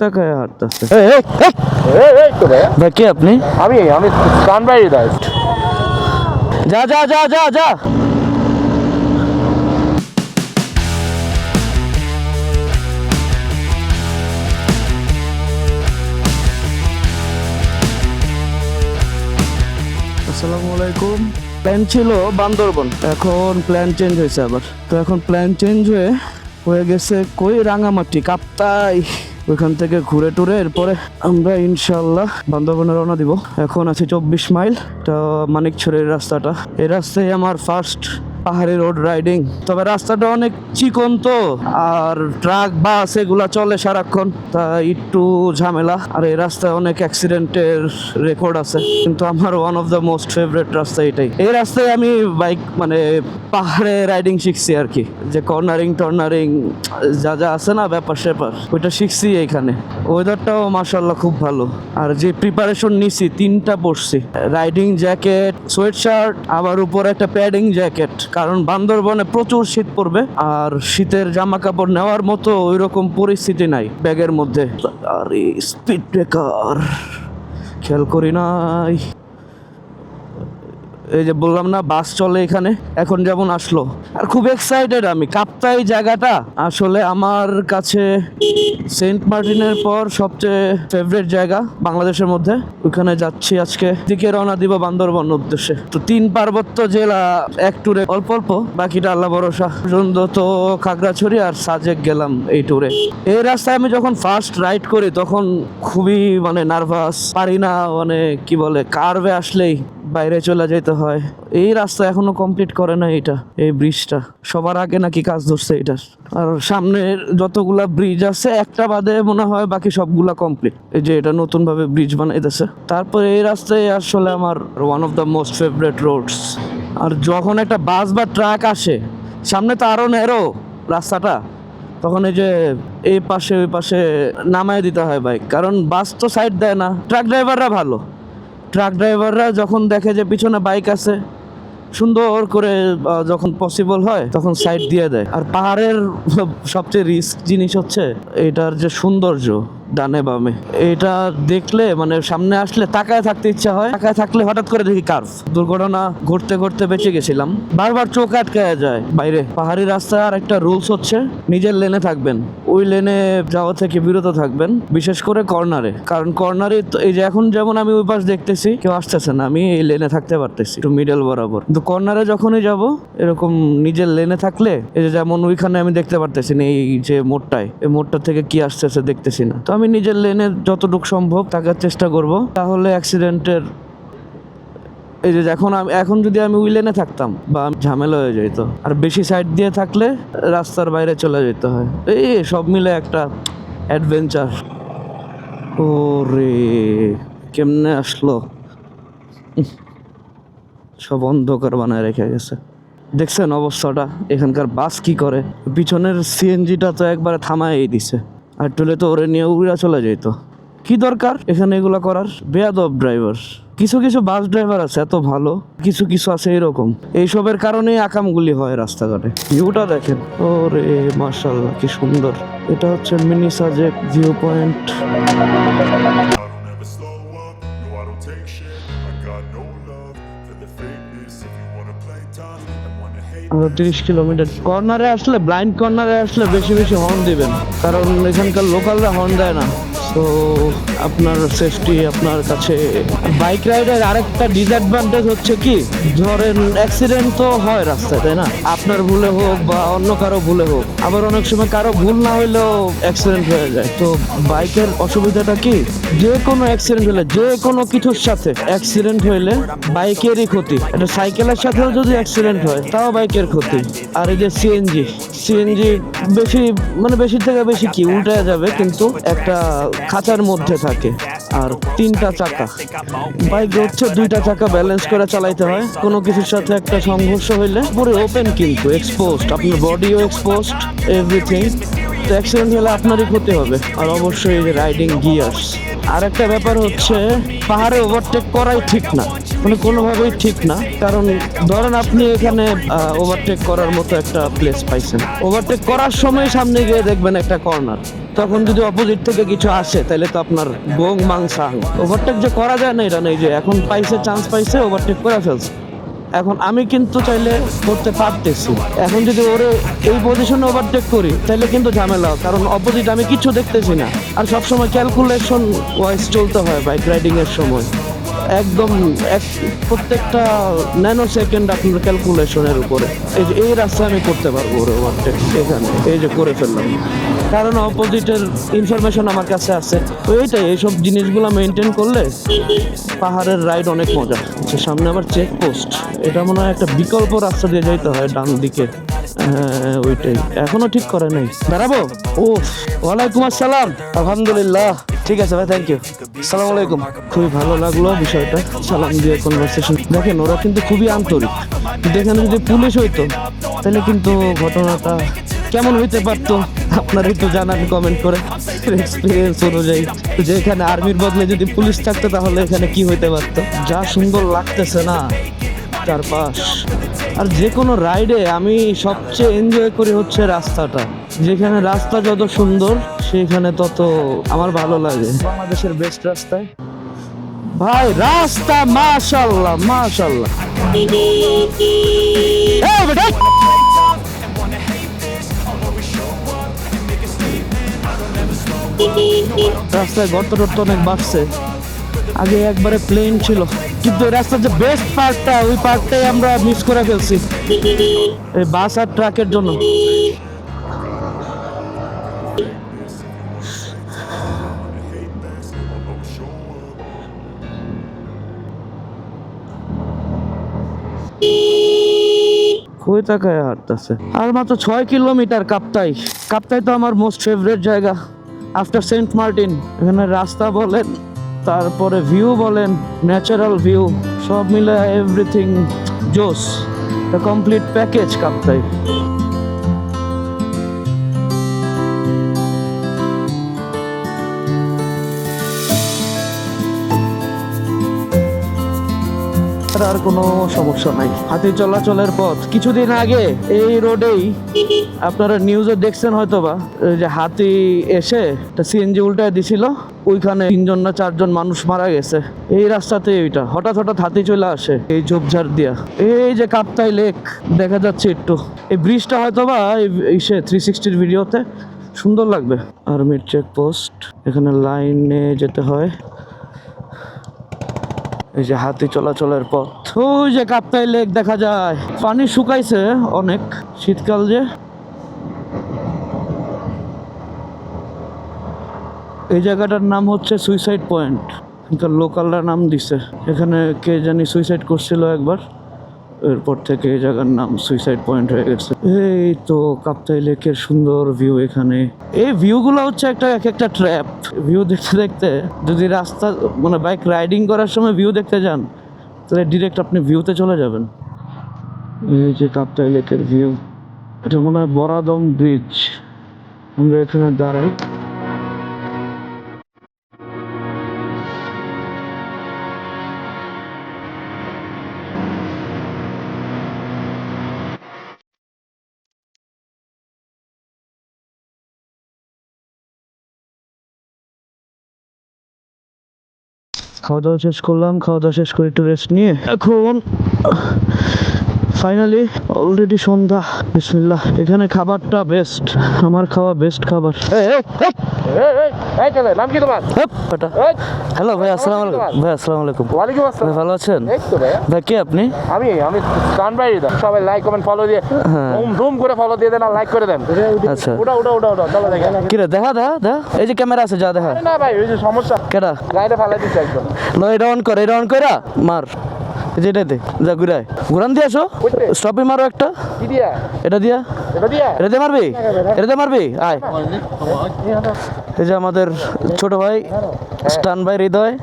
তাকায় হাঁটতেছে। ভাই কে আপনি? আমি কানবাড়ি দাস। যা যা যা যা যা। আসসালামু আলাইকুম। প্ল্যান ছিল বান্দরবন, এখন প্ল্যান চেঞ্জ হয়েছে আবার। তো এখন প্ল্যান চেঞ্জ হয়ে গেছে কই রাঙামাটি কাপ্তাই। ওইখান থেকে ঘুরে টুরে এরপরে আমরা ইনশাল্লাহ বান্দরবনে রওনা দিব। এখন আছে 24 মাইল, এটা মানিকছড়ির রাস্তাটা। এই রাস্তায় আমার ফার্স্ট পাহাড়ি রোড রাইডিং। তবে রাস্তাটা অনেক চিকন তো, আর ট্রাক বাস এগুলা চলে সারাক্ষণ, তা একটু ঝামেলা। আর এই রাস্তায় অনেক অ্যাক্সিডেন্টের রেকর্ড আছে, কিন্তু আমার one of the most favourite রাস্তা এটাই। এই রাস্তায় আমি বাইক মানে পাহাড়ে রাইডিং শিখছি আর কি, যে কর্নারিং টর্নারিং যা যা আছে না ব্যাপার স্যাপার, ওইটা শিখছি এইখানে। ওয়েদারটাও মাশাআল্লাহ খুব ভালো। আর যে প্রিপারেশন নিছি, 3টা পরছি, রাইডিং জ্যাকেট, সোয়েট শার্ট, আবার উপরে একটা প্যাডিং জ্যাকেট, কারণ বান্দরবনে প্রচুর শীত পড়বে। আর শীতের জামা কাপড় নেওয়ার মতো ওইরকম পরিস্থিতি নাই ব্যাগের মধ্যে। আর স্পিড ব্রেকার খেয়াল করি নাই। এই যে বললাম না বাস চলে এখানে, এখন যেমন আসলো। আর খুব এক্সাইটেড আমি। কাপ্তাই জায়গাটা আসলে আমার কাছে সেন্ট মার্টিনের পর সবচেয়ে ফেভারিট জায়গা বাংলাদেশের মধ্যে। ওখানে যাচ্ছি আজকে, দিকে রওনা দিব বান্দরবন উদ্দেশ্যে। তো 3 পার্বত্য জেলা এক ট্যুরে, অল্প অল্প, বাকিটা আল্লাহ ভরসা। পর্যন্ত তো খাগড়াছড়ি আর সাজেক গেলাম এই ট্যুরে। এই রাস্তায় আমি যখন ফার্স্ট রাইড করি তখন খুবই মানে নার্ভাস, পারি না, মানে কি বলে কার্ভে আসলেই বাইরে চলে যেতে হয়। এই রাস্তা এখনো কমপ্লিট করে না এটা, এই ব্রিজটা। সবার আগে নাকি কাজ ধরছে এটার। আর সামনের যতগুলা ব্রিজ আছে একটা বাদে মনে হয় বাকি সবগুলা কমপ্লিট। এই যে এটা নতুন ভাবে ব্রিজ বানাইতেছে। তারপরে এই রাস্তায় আসলে আমার one of the most favourite roads. আর যখন একটা বাস বা ট্রাক আসে সামনে, তো আরো ন্যারো রাস্তাটা, তখন এই যে এই পাশে ওই পাশে নামায় দিতে হয় বাইক, কারণ বাস তো সাইড দেয় না। ট্রাক ড্রাইভাররা ভালো, ট্রাক ড্রাইভাররা যখন দেখে যে পিছনে বাইক আছে, সুন্দর করে যখন পসিবল হয় তখন সাইড দিয়ে দেয়। আর পাহাড়ের সবচেয়ে রিস্ক জিনিস হচ্ছে এটার যে সৌন্দর্য ডানে বামে, এটা দেখলে মানে সামনে আসলে তাকায় থাকতে ইচ্ছা হয়। তাকায় থাকলে হঠাৎ করে দেখি কার্ভ। দুর্ঘটনা ঘটতে ঘটতে বেঁচে গেছিলাম। বারবার চোখ আটকায় যায় বাইরে। পাহাড়ি রাস্তায় আর একটা রুলস হচ্ছে নিজের লেনে থাকবেন, ওই লেনে যাওয়া থেকে বিরত থাকবেন, বিশেষ করে কর্নারে। কারণ কর্নারে এই যে এখন যেমন আমি ওই পাশ দেখতেছি কেউ আসতেছে না, আমি এই লেনে থাকতে পারতেছি একটু মিডল বরাবর। কিন্তু কর্নারে যখনই যাব এরকম নিজের লেনে থাকলে, এই যে যেমন ওইখানে আমি দেখতে পারতেছি না এই যে মোড়টায়, এই মোড়টা থেকে কি আসতেছে দেখতেছি না। তো আমি নিজের লেনে যতটুকু সম্ভব থাকার চেষ্টা করব, তাহলে অ্যাক্সিডেন্টের এই যে এখন যদি আমি ওই লেনে থাকতাম বা ঝামেলা হয়ে যেত। আর বেশি সাইড দিয়ে থাকলে রাস্তার বাইরে চলে যেতে হয়। এই সব মিলে একটা অ্যাডভেঞ্চার। ওরে কেমনে আসলো, সব অন্ধকার বানায় রেখে গেছে। দেখছেন অবস্থাটা, এখানকার বাস কি করে। পিছনের সিএনজিটা তো একবারে থামাই দিছে, আর টুলে তো ওরে নিয়ে উড়া চলে যেত। কি দরকার এখানে এগুলা করার? বেয়াদব ড্রাইভার। কিছু কিছু বাস ড্রাইভার আছে এত ভালো, কিছু কিছু আছে এরকম। এইসবের কারণেই আকামগুলি হয় রাস্তাঘাটে। ভিউটা দেখেন, ওরে মাশাআল্লাহ কি সুন্দর। এটা হচ্ছে মিনি সাজেক ভিউ পয়েন্ট। আমরা 30 কিলোমিটার। কর্নারে আসলে, ব্লাইন্ড কর্নারে আসলে বেশি বেশি হর্ন দিবেন, কারণ এখানকার লোকালরা হর্ন দেয় না। তো আপনার সেফটি আপনার কাছে। বাইক রাইডের আরেকটা ডিসঅ্যাডভান্টেজ হচ্ছে কি, ধরেন অ্যাক্সিডেন্ট তো হয় রাস্তায়, তাই না? আপনার ভুলে হোক বা অন্য কারো ভুলে হোক, আবার অনেক সময় কারো ভুল না হইলেও অ্যাক্সিডেন্ট হয়ে যায়। তো বাইকের অসুবিধাটা কি, যে কোনো অ্যাক্সিডেন্ট হলে, যে কোনো কিছুর সাথে অ্যাক্সিডেন্ট হইলে বাইকেরই ক্ষতি। এটা সাইকেলের সাথেও যদি অ্যাক্সিডেন্ট হয় তাও বাইকের ক্ষতি। আর এই যে সিএনজি বেশি মানে বেশি থেকে বেশি কি উল্টে যাবে, কিন্তু একটা খাঁচার মধ্যে থাকে। আর 3টা চাকা, বাইক হচ্ছে 2টা চাকা ব্যালেন্স করে চালাইতে হয়। কোনো কিছুর সাথে একটা সংঘর্ষ হইলে পুরো ওপেন, কিন্তু এক্সপোজড, আপনার বডিও এক্সপোজড, এভরিথিং। তো অ্যাক্সিডেন্ট হলে আপনারই ক্ষতি হবে। আর অবশ্যই রাইডিং গিয়ার্স। আর একটা ব্যাপার হচ্ছে, পাহাড়ে ওভারটেক করাই ঠিক না, মানে কোনোভাবেই ঠিক না। কারণ ধরেন আপনি এখানে ওভারটেক করার মতো একটা প্লেস পাইছেন, ওভারটেক করার সময় সামনে গিয়ে দেখবেন একটা কর্নার, তখন যদি অপোজিট থেকে কিছু আসে তাহলে তো আপনার গোং মাংসাং ওভারটেক যে করা যায় না এটা নেই, যে এখন পাইছে চান্স পাইছে ওভারটেক করে ফেলছে। এখন আমি কিন্তু চাইলে করতে পারতেছি, এখন যদি ওরে এই পজিশনে ওভারটেক করি তাহলে কিন্তু ঝামেলা, কারণ অপোজিট আমি কিছু দেখতেছি না। আর সবসময় ক্যালকুলেশন ওয়াইজ চলতে হয় বাইক রাইডিং এর সময়, একদম প্রত্যেকটা ন্যানো সেকেন্ড আপনার ক্যালকুলেশনের উপরে। এই যে এই রাস্তায় আমি করতে পারবো ওরে ওভারটেক, এখানে এই যে করে ফেললাম, কারণ অপোজিটের ইনফরমেশন আমার কাছে আছে। তো এইটাই, এইসব জিনিসগুলো মেনটেন করলে পাহাড়ের রাইড অনেক মজা। আচ্ছা, সামনে আবার চেকপোস্ট, এটা মনে হয় একটা বিকল্প রাস্তা দিয়ে যাইতে হয় ডান দিকে। হ্যাঁ ওইটাই, এখনো ঠিক করে নাই। দাঁড়াবো? ও ওয়ালাইকুম আসসালাম, আলহামদুলিল্লাহ। ঠিক আছে ভাই, থ্যাংক ইউ, আসসালামু আলাইকুম। খুবই ভালো লাগলো বিষয়টা, সালাম দিয়ে কনভারসেশন। দেখেন ওরা কিন্তু খুবই আন্তরিক, কিন্তু এখানে যদি পুলিশ হইতো তাহলে কিন্তু ঘটনাটা কেমন হইতে পারতো আপনারা একটু জানান কমেন্ট করে এক্সপিরিয়েন্স অনুযায়ী। যে এখানে আর্মির বদলে যদি পুলিশ থাকতো তাহলে এখানে কি হইতে পারতো। যা সুন্দর লাগতেছে না চারপাশ। আর যে কোনো রাইডে আমি সবচেয়ে এনজয় করি হচ্ছে রাস্তাটা, যেখানে রাস্তা যত সুন্দর সেখানে তত আমার ভালো লাগে। বাংলাদেশের বেস্ট রাস্তায় ভাই রাস্তা মাশাআল্লাহ মাশাআল্লাহ। এই বেটা রাস্তায় গর্ত টর্ত অনেক বাড়ছে, আগে একবারে প্লেন ছিল, কিন্তু এই রাস্তার যে বেস্ট পার্টটা ওই পার্টটাই আমরা মিস করে ফেলছি এই বাস আর ট্রাকের জন্য। কই তাকায় হাঁটতেছে। আর মাত্র 6 কিলোমিটার কাপ্তাই। কাপ্তাই তো আমার মোস্ট ফেভারিট জায়গা আফটার সেন্ট মার্টিন। এখানে রাস্তা বলেন, তারপরে ভিউ বলেন, ন্যাচারাল ভিউ, সব মিলে এভরিথিং জোস, দ্য কমপ্লিট প্যাকেজ কাপ্তাই। আর কোনো সমস্যা নাই, হাতি চলাচলের পথ। কিছুদিন আগে এই রোডেই আপনারা নিউজে দেখছেন হয়তোবা, যে হাতি এসে একটা সিএনজি উল্টায় দিছিল, ওইখানে 3জন না 4জন মানুষ মারা গেছে। এই রাস্তাতে ওইটা হঠাৎ হঠাৎ হাতি চলে আসে এই ঝোপঝাড় দিয়া। এই যে কাপ্তাই লেক দেখা যাচ্ছে একটু, এই ব্রিজটা হয়তোবা এই 360 ভিডিওতে সুন্দর লাগবে। আর্মির চেকপোস্ট, এখানে লাইনে যেতে হয়। এই যে হাতি চলাচলের পথ, ওই যে কাপ্তাই লেক দেখা যায়। পানি শুকাইছে অনেক, শীতকাল যে। এই জায়গাটার নাম হচ্ছে সুইসাইড পয়েন্ট, এখানকার লোকালরা নাম দিছে। এখানে কে জানি সুইসাইড করছিল একবার, এরপর থেকে এই জায়গার নাম সুইসাইড পয়েন্ট হয়ে গেছে। এই তো কাপ্তাই লেকের সুন্দর ভিউ। এখানে এই ভিউগুলো হচ্ছে এক একটা ট্র্যাপ। ভিউ দেখতে দেখতে যদি রাস্তা মানে বাইক রাইডিং করার সময় ভিউ দেখতে যান তাহলে ডিরেক্ট আপনি ভিউতে চলে যাবেন। এই যে কাপ্তাই লেকের ভিউ, এটা মনে হয় বরাদম ব্রিজ। আমরা এখানে দাঁড়াই। খাওয়া দাওয়া শেষ করলাম, খাওয়া দাওয়া শেষ করে একটু রেস্ট নিয়ে এখন ফাইনালি অলরেডি সন্ধ্যা। বিসমিল্লাহ। এখানে খাবারটা বেস্ট, আমার খাওয়া বেস্ট খাবার। নাম কি তোমার? হ্যালো ভাই, আসসালামু আলাইকুম। ভাই আসসালামু আলাইকুম। ওয়ালাইকুম আসসালাম। ভাই ভালো আছেন? এই তো ভাই। ভাই কে আপনি? আমি স্টানবাড়ি দা। সবাই লাইক কমেন্ট ফলো দিয়ে ধুম করে ফলো দিয়ে দেন আর লাইক করে দেন। আচ্ছা, ওটা চলো দেখেন। কি রে, দেখা এই যে ক্যামেরা আছে, যা দেখা। না ভাই, ওই যে সমস্যা, কেডা গাড়িটা ফেলাই দিচ্ছে একদম। লো, এটা অন করা মার, যেটাতে যা ঘুরান দিয়ে আসো, স্টপে মারো একটা, কি দিয়া? এটা দিয়ে মারবি, এটা দিয়ে মারবি। আয়, এই যে আমাদের ছোট ভাই স্টান ভাই হৃদয়।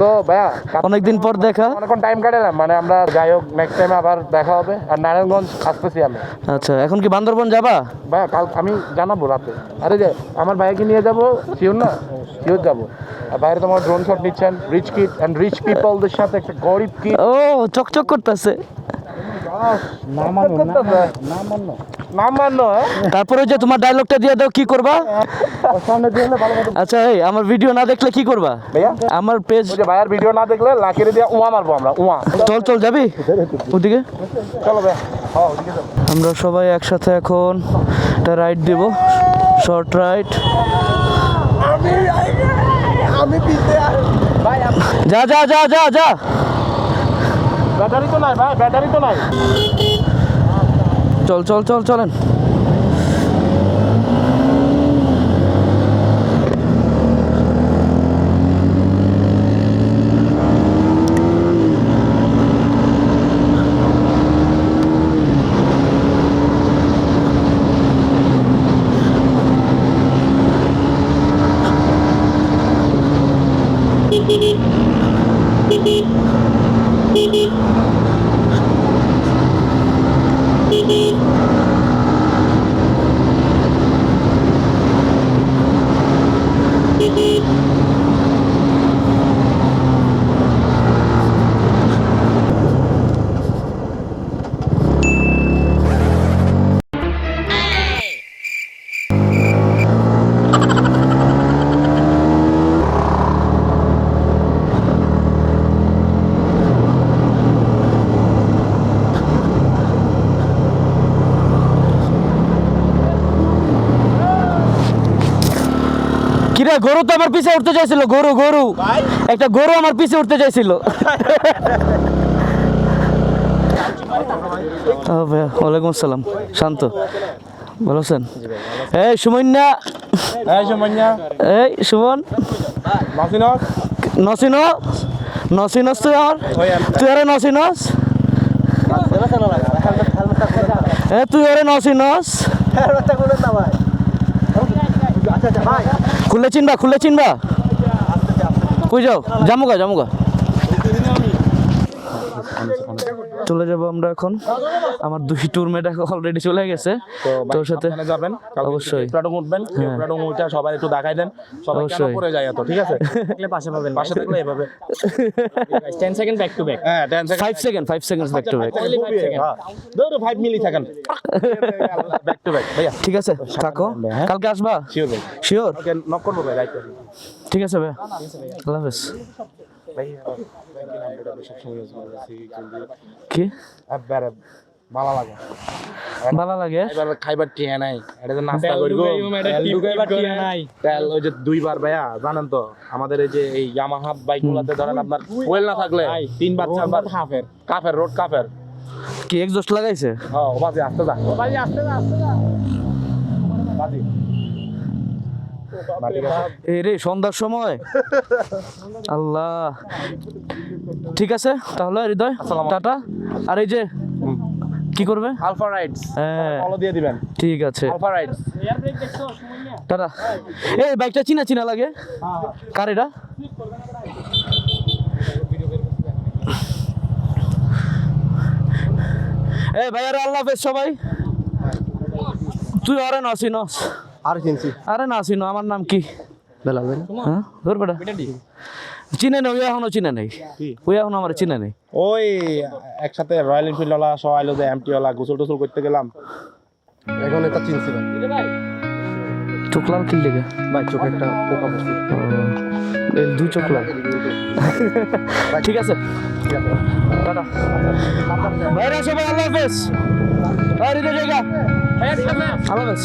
তো ভাইয়া অনেকদিন পর দেখা, অনেকক্ষণ টাইম কাটালাম, মানে আমরা যাই হোক নেক্সট টাইম আবার দেখা হবে। আর নারায়ণগঞ্জ আসতেছি আমি। আচ্ছা, এখন কি বান্দরবন যাবা? ভাইয়া কাল আমি জানাবো রাতে। আরে যে আমার ভাইকে নিয়ে যাবো, শিওর না? শিওর যাবো। আর বাইরে তোমার ড্রোন শট নিচ্ছেন, রিচ কিড অ্যান্ড রিচ পিপলদের সাথে একটা গরিব কিড। ও চকচক করতেছে। নাম মানো তারপরে যে তোমার ডায়লগটা দিয়ে দাও, কি করবা? সামনে দিয়ে ভালো মতো আচ্ছা এই আমার ভিডিও না দেখলে কি করবা? ভাইয়া আমার পেজ ওই যে ভাইয়ার ভিডিও না দেখলে লাকিরে দিয়ে উয়া মারবো আমরা উয়া চল চল যাবি ওদিকে। চলো ভাইয়া হ্যাঁ ওদিকে যাবো আমরা সবাই একসাথে এখন একটা রাইড দিব, শর্ট রাইড। আমি পিছে ভাই যা যা যা যা যা। ব্যাটারি তো নাই ভাই ব্যাটারি তো নাই চল চল চল চলেন। কিরে গরু তো আমার পিছে উঠতে চাইছিল, গরু গরু একটা গরু আমার পিছে উঠতে চাইছিল। ওয়ালাইকুম আসসালাম, শান্ত, ভালো আছেন? এই সুমন্যা, এই সমন্যা এই সুমন, মাসিনস নসিন নসিনস তুই আমার, তুই আরে নসিনস, এ তুই আরে নসিনস, খুলে চিনবা খুলে চিনবা, কই যাও? জামুগা জামুগা চলে যাবো আমরা এখন। আমার দুই টুরমেট অলরেডি চলে গেছে, তোর সাথে যাবেন অবশ্যই। প্লাটুন উঠবেন প্লাটুন উঠে সবাই একটু দেখাই দেন সবাই কেন অবশ্যই। পড়ে যায় এত, ঠিক আছে পাশে পাবেন পাশে থাকলে এভাবে 10 সেকেন্ড ব্যাক টু ব্যাক হ্যাঁ 10 second 5 second back to back. ধরো 5 মিলি সেকেন্ড ব্যাক টু ব্যাক ভাইয়া ঠিক আছে থাকো, কালকে আসবা শিওর ভাই শিওর? ওকে নক করবো ভাই রাইট ঠিক আছে ভাই, আল্লাহ হাফেজ। ভাই কি আবার ভালো লাগে ভালো লাগে? এবার খাইবার টিয়া নাই, এটা যে নাস্তা করব নাই তেল ওই যে দুইবার ভাইয়া জানেন তো আমাদের এই যে এই ইয়ামাহা বাইকগুলোতে ধরেন আপনার ওয়েল না থাকলে তিনবার চারবার হাফের কাফের রোড কাফের কি এক্সস্ট লাগাইছে? হ্যাঁ ও বাজে আসতে যা ভাই আস্তে আস্তে বাজি বাজি এই রে সন্ধ্যার সময়, আল্লাহ। ঠিক আছে তাহলে হৃদয়, টাটা। আর এই যে কি করবে? আলফা রাইডস হ্যাঁ ফলো দিয়ে দিবেন ঠিক আছে, আলফা রাইডস এয়ার ব্রেক দেখছো সুমনিয়া টাটা। এই বাইকটা চিনা চিনা লাগে, কার এটা? এই ভাইয়ারে আল্লাহ হাফেজ সবাই। তুই আরে না চিনস? আর চিনছি আরে না চিনো, আমার নাম কি? বেলাল ভাই। হ্যাঁ ধর বেটা, চিনে নেই, ওই এখনো চিনে নেই, ওই এখনো আমার চিনে নেই। ওই একসাথে রয়্যাল এনফিল্ড ওলা সহ আইলো যে এমটি ওলা গোসল টোসল করতে গেলাম এখন এটা চিনছি ভাই চোখ লাল কি লেগে? ভাই চোখে একটা পোকা বসছে এই দুই চোখ লাল। ঠিক আছে টাটা ভাইরা সবাই, আল্লাহ হাফেজ। আর এই জায়গা আল্লাহ হাফেজ।